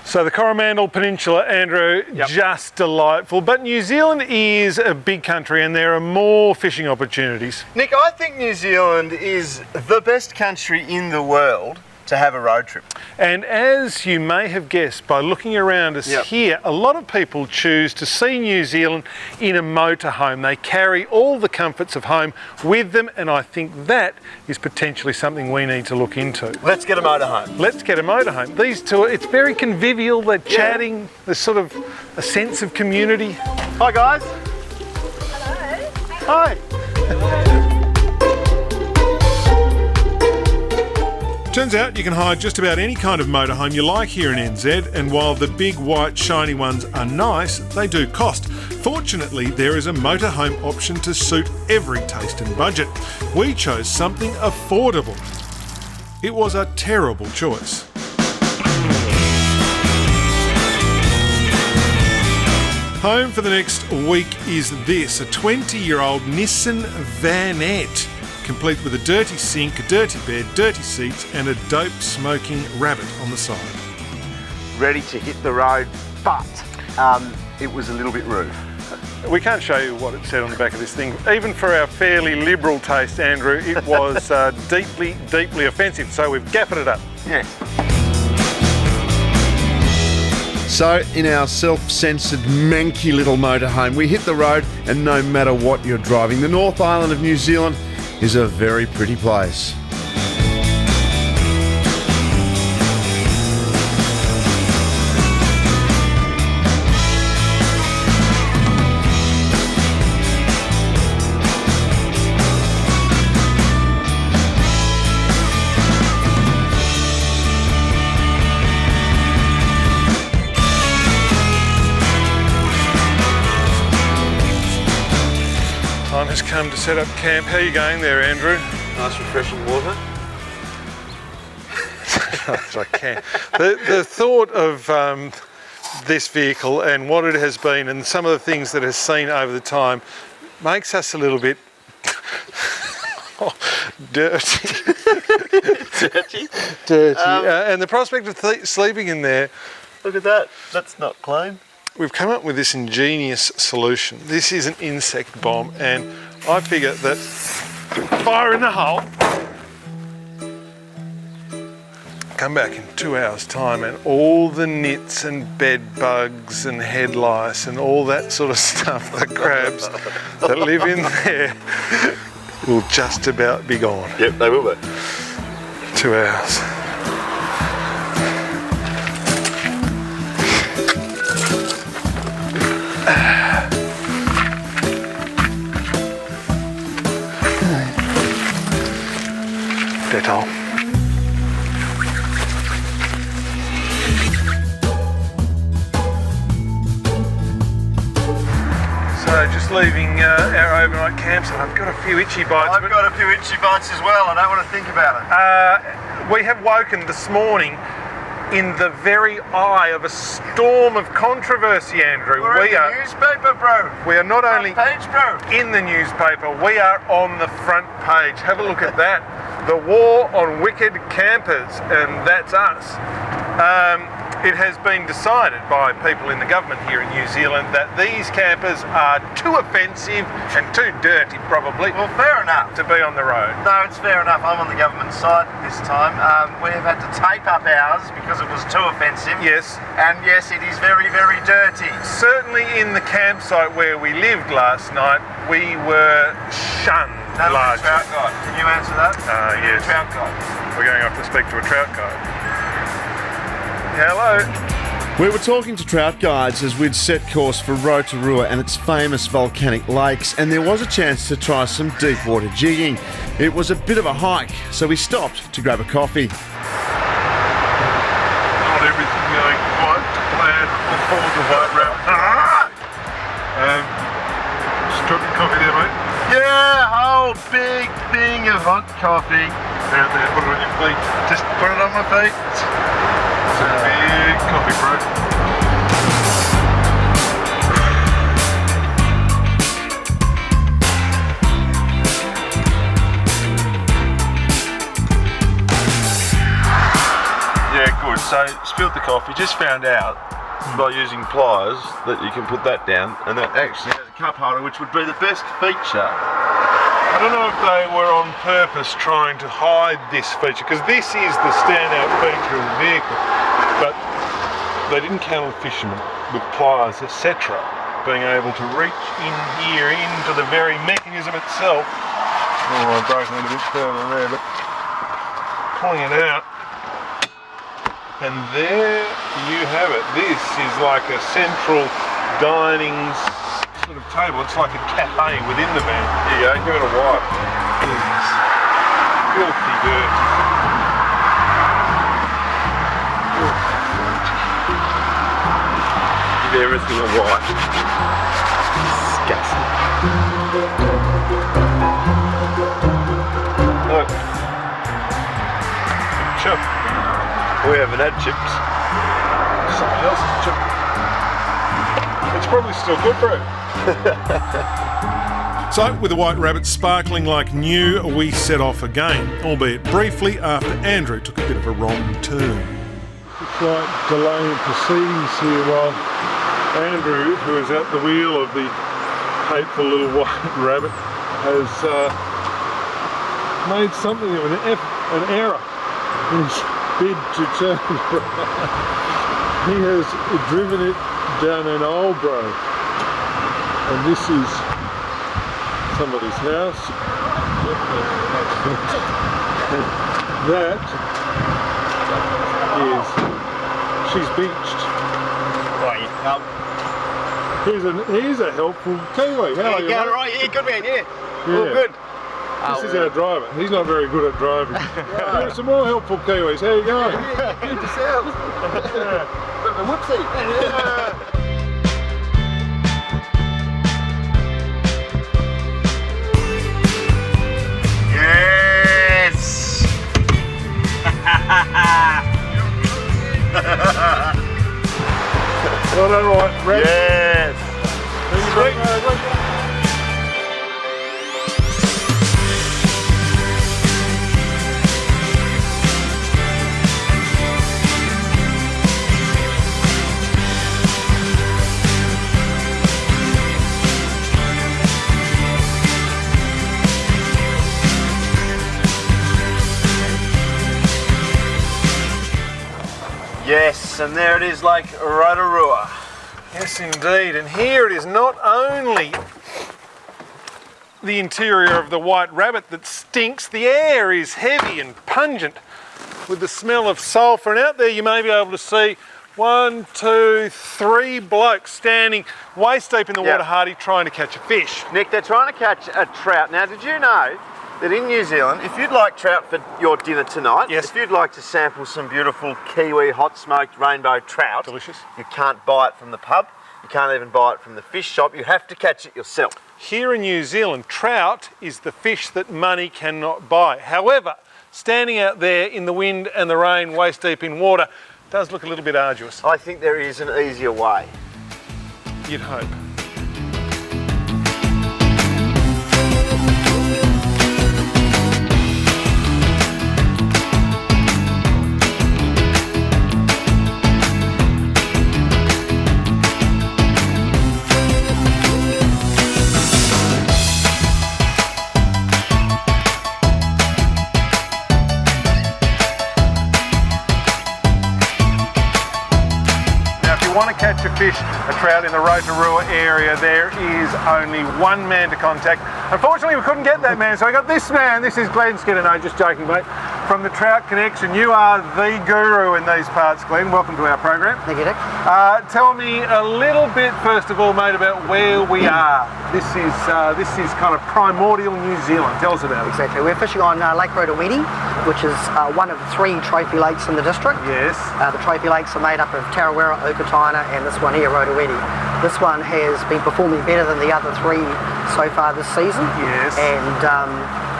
So the Coromandel Peninsula, Andrew, just delightful. But New Zealand is a big country and there are more fishing opportunities. Nick, I think New Zealand is the best country in the world to have a road trip. And as you may have guessed by looking around us here, a lot of people choose to see New Zealand in a motorhome. They carry all the comforts of home with them, and I think that is potentially something we need to look into. Let's get a motorhome. Let's get a motorhome. These two, it's very convivial, they're chatting, there's sort of a sense of community. Hi guys. Hello. Hi. Turns out you can hire just about any kind of motorhome you like here in NZ, and while the big white shiny ones are nice, they do cost. Fortunately, there is a motorhome option to suit every taste and budget. We chose something affordable. It was a terrible choice. Home for the next week is this, a 20-year-old Nissan Vanette, complete with a dirty sink, a dirty bed, dirty seats and a dope smoking rabbit on the side. Ready to hit the road, but it was a little bit rude. We can't show you what it said on the back of this thing. Even for our fairly liberal taste, Andrew, it was deeply, deeply offensive, so we've gaffed it up. Yes. So, in our self-censored, manky little motorhome, we hit the road, and no matter what you're driving, the North Island of New Zealand is a very pretty place. Time has come to set up camp. How are you going there, Andrew? Nice refreshing water. As I can. The thought of this vehicle and what it has been and some of the things that it has seen over the time makes us a little bit dirty. Dirty. And the prospect of sleeping in there. Look at that. That's not clean. We've come up with this ingenious solution. This is an insect bomb, and I figure that fire in the hole, come back in 2 hours' time, and all the nits and bed bugs and head lice and all that sort of stuff, the crabs that live in there, will just about be gone. Yep, they will be. 2 hours. Dettol. So just leaving our overnight campsite. I've got a few itchy bites. I've got a few itchy bites as well. I don't want to think about it. We have woken this morning in the very eye of a storm of controversy, Andrew. We're in the newspaper, bro. We are not only page, bro. in the newspaper, we are on the front page. Have a look at that. The war on wicked campers, and that's us. It has been decided by people in the government here in New Zealand that these campers are too offensive and too dirty, probably. Well, fair enough. To be on the road. No, it's fair enough. I'm on the government side this time. We have had to tape up ours because it was too offensive. Yes. And yes, it is very, very dirty. Certainly in the campsite where we lived last night, we were shunned largely. Trout guide. Can you answer that? Yes. Trout guide. We're going up to speak to a trout guide. Hello. We were talking to trout guides as we'd set course for Roarua and its famous volcanic lakes, and there was a chance to try some deep water jigging. It was a bit of a hike, so we stopped to grab a coffee. Not everything going quite to plan for the white wrap. Strawberry coffee there, mate? Yeah, whole big thing of hot coffee. Out there, put it on your feet. Just put it on my feet. It's a big coffee, bro. Yeah, good. So, spilled the off. We just found out by using pliers that you can put that down, and that actually has a cup holder, which would be the best feature. I don't know if they were on purpose trying to hide this feature, because this is the standout feature of the vehicle, but they didn't count on fishermen with pliers, etc., being able to reach in here into the very mechanism itself. Oh, I've broken it a bit further there, but pulling it out, and there you have it. This is like a central dining sort of table. It's like a cafe within the van. Here you go, give it a wipe. Yes. Filthy dirty. Give everything a wipe. Disgusting. Look. Chip. We haven't had chips. Something else's chip. It's probably still good for it. So, with the White Rabbit sparkling like new, we set off again, albeit briefly after Andrew took a bit of a wrong turn. It's like delaying proceedings here while Andrew, who is at the wheel of the hateful little White Rabbit, has made something of an error in his bid to turn around. He has driven it down an old road, and this is somebody's house. That is, she's beached. Right, Here's a helpful kiwi. How are you, mate? right, yeah, good man, yeah. Yeah. All good. This is our driver. He's not very good at driving. Right. Some more helpful kiwis. How you going? Good yourself. A whoopsie. Yes! Well done, right. Ready? Yes! Sweet. Yes, and there it is, Lake Roarua. Yes, indeed. And here it is, not only the interior of the White Rabbit that stinks, the air is heavy and pungent with the smell of sulphur. And out there you may be able to see 1, 2, 3 blokes standing waist deep in the water, Hardy, trying to catch a fish. Nick, they're trying to catch a trout. Now, did you know that in New Zealand, if you'd like trout for your dinner tonight, yes, if you'd like to sample some beautiful kiwi hot smoked rainbow trout, delicious, you can't buy it from the pub, you can't even buy it from the fish shop, you have to catch it yourself. Here in New Zealand, trout is the fish that money cannot buy. However, standing out there in the wind and the rain, waist deep in water, does look a little bit arduous. I think there is an easier way. You'd hope. Want to catch a fish, a trout in the Roarua area, there is only one man to contact. Unfortunately, we couldn't get that man, so I got this man. This is Glenn Skinner. No, just joking, mate. From the Trout Connection. You are the guru in these parts, Glenn. Welcome to our program. Thank you, Nick. Tell me a little bit, first of all, mate, about where we are. This is kind of primordial New Zealand. Tell us about it. Exactly. We're fishing on Lake Roarua, which is one of the 3 trophy lakes in the district. Yes. The trophy lakes are made up of Tarawera, Okataina, and this one here, Roarua. This one has been performing better than the other 3 so far this season. Yes. And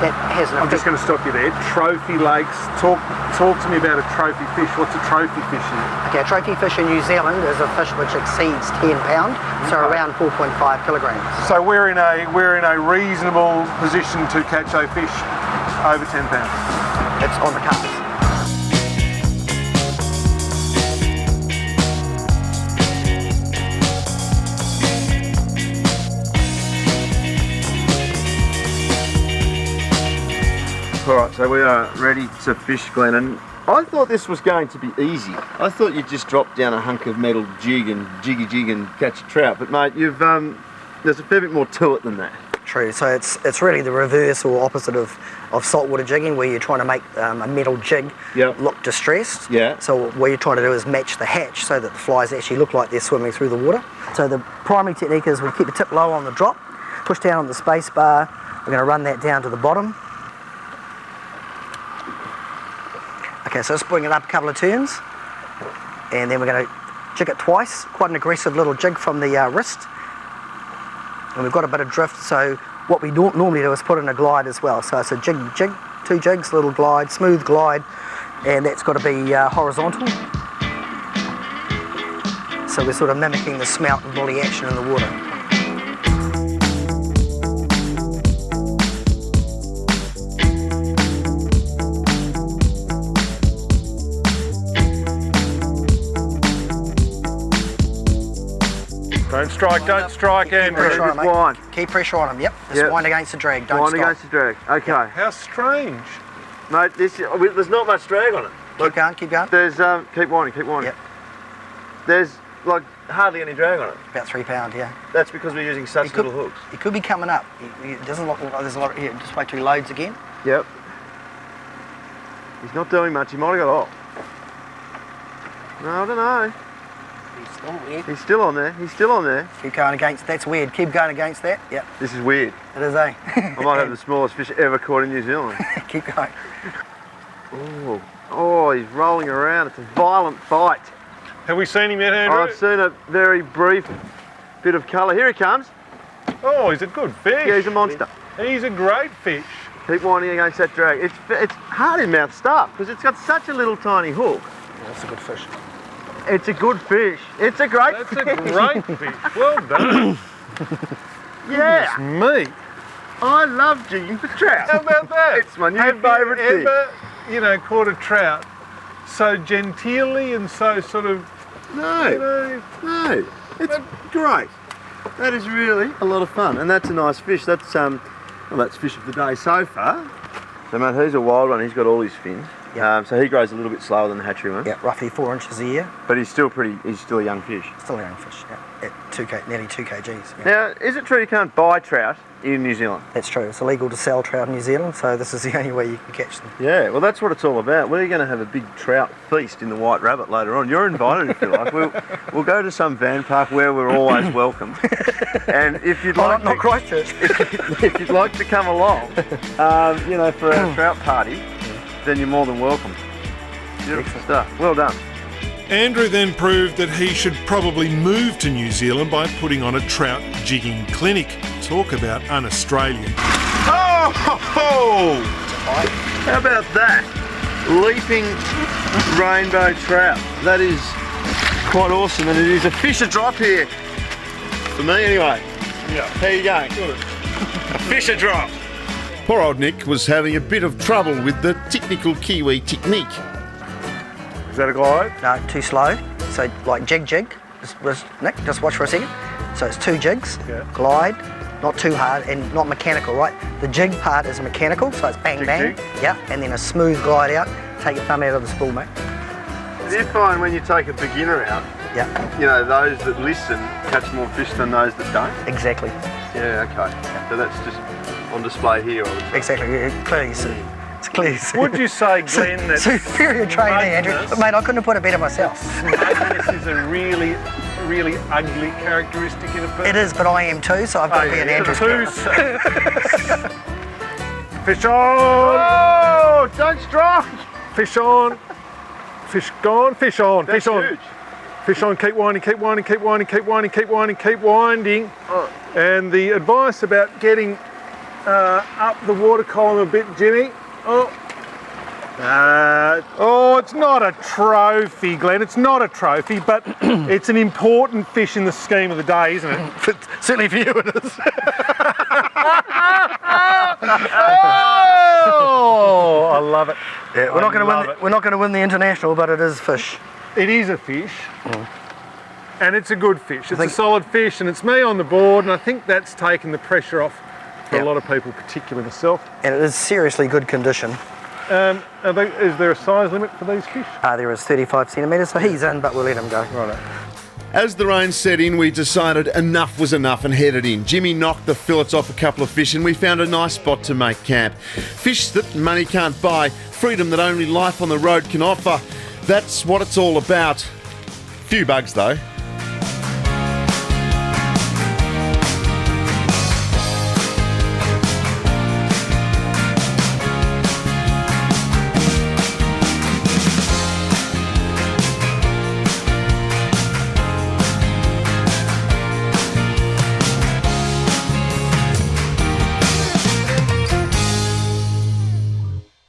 that has an effect. I'm just going to stop you there. Trophy lakes. Talk to me about a trophy fish. What's a trophy fish here? Okay, a trophy fish in New Zealand is a fish which exceeds 10 pound, so around 4.5 kilograms. So we're in a reasonable position to catch a fish over 10 pounds. It's on the cards. Alright, so we are ready to fish, Glenn, and I thought this was going to be easy. I thought you'd just drop down a hunk of metal jig and jig and catch a trout, but mate, you've there's a fair bit more to it than that. True, so it's really the reverse or opposite of saltwater jigging, where you're trying to make a metal jig look distressed. Yeah. So what you're trying to do is match the hatch so that the flies actually look like they're swimming through the water. So the primary technique is we keep the tip low on the drop, push down on the space bar, we're going to run that down to the bottom. Okay, so let's bring it up a couple of turns, and then we're going to jig it twice, quite an aggressive little jig from the wrist. And we've got a bit of drift, so what we normally do is put in a glide as well. So it's a jig, 2 jigs, little glide, smooth glide, and that's got to be horizontal. So we're sort of mimicking the smelt and bully action in the water. Don't strike, Andrew. Pressure on Just it, wind. mate. Keep pressure on them, yep. Just Yep. wind against the drag, don't Wind stop. against the drag. Okay. How strange. Mate, there's not much drag on it. Keep going, keep going. There's, keep winding. Yep, There's, like, hardly any drag on it. about 3 pound, yeah. That's because we're using such It could- little hooks. It could be coming up. It doesn't look like there's a lot. Here, just wait till he loads again. Yep. He's not doing much. He might have got off. No, I don't know. He's still weird. He's still on there. He's still on there. Keep going against. That's weird. Keep going against that. Yep, This is weird. it is, eh? I might have the smallest fish ever caught in New Zealand. Keep going. Oh, he's rolling around. It's a violent fight. Have we seen him yet, Andrew? I've seen a very brief bit of colour. Here he comes. Oh, he's a good fish. Yeah, he's a monster. He's a great fish. Keep winding against that drag. It's hard in mouth stuff because it's got such a little tiny hook. Yeah, that's a good fish. It's a good fish. It's a great That's fish. a great fish. Well done. Yeah, Me. I love jigging for trout. How about that? It's my new Have favourite you thing. ever, caught a trout so genteelly and so sort of, No, no, it's great. That is really a lot of fun, and that's a nice fish. That's that's fish of the day so far. So mate, he's a wild one. He's got all his fins. Yeah. So he grows a little bit slower than the hatchery one. Yeah, roughly 4 inches a year. But he's still a young fish. Still a young fish. Yeah, at nearly 2 kgs. Yeah. Now, is it true you can't buy trout in New Zealand? That's true. It's illegal to sell trout in New Zealand, so this is the only way you can catch them. Yeah, well that's what it's all about. We're going to have a big trout feast in the White Rabbit later on. You're invited if you like. We'll go to some van park where we're always welcome. And if you'd like, Not Christchurch. if you'd like to come along, for our trout party, then you're more than welcome. Beautiful stuff. Well done. Andrew then proved that he should probably move to New Zealand by putting on a trout jigging clinic. Talk about un-Australian. Oh, how about that? Leaping rainbow trout. That is quite awesome, and it is a fish a drop here. For me, anyway. Yeah. How you going? Good. A fish a drop. Poor old Nick was having a bit of trouble with the technical Kiwi technique. Is that a glide? No, too slow. So like jig. Nick, just watch for a second. So it's 2 jigs, Yeah. glide, not too hard and not mechanical, right? The jig part is mechanical, so it's bang, bang. Jig. Yeah, and then a smooth glide out. Take your thumb out of the spool, mate. Do you find when you take a beginner out, Yeah, those that listen catch more fish than those that don't? exactly. Yeah, okay. So that's just on display here, I would say. Exactly. Clearly, it's clearly. Would you say, Glenn, that Superior training, Andrew. smugness- But mate, I couldn't have put it better myself. smugness is a really, really ugly characteristic in a person? It is, but I am too, so I've got to be an Andrew. Fish on! Oh, don't strike! Fish on! Fish gone, fish on, That's fish on. huge. Fish on, keep winding, keep winding, keep winding, keep winding, keep winding, keep winding. Oh. And the advice about getting up the water column a bit, Jimmy. It's not a trophy, Glenn. It's not a trophy, but it's an important fish in the scheme of the day, isn't it? Certainly for you it is. Oh, I love it. Yeah, we're not going to love win. it. We're not going to win the international, but it is fish. It is a fish, and it's a good fish. It's a solid fish, and it's me on the board, and I think that's taken the pressure off for Yep. a lot of people, particularly myself. And it is seriously good condition. Is there a size limit for these fish? There is 35 centimetres, so he's in, but we'll let him go. Righto. As the rain set in, we decided enough was enough and headed in. Jimmy knocked the fillets off a couple of fish and we found a nice spot to make camp. Fish that money can't buy, freedom that only life on the road can offer. That's what it's all about. Few bugs though.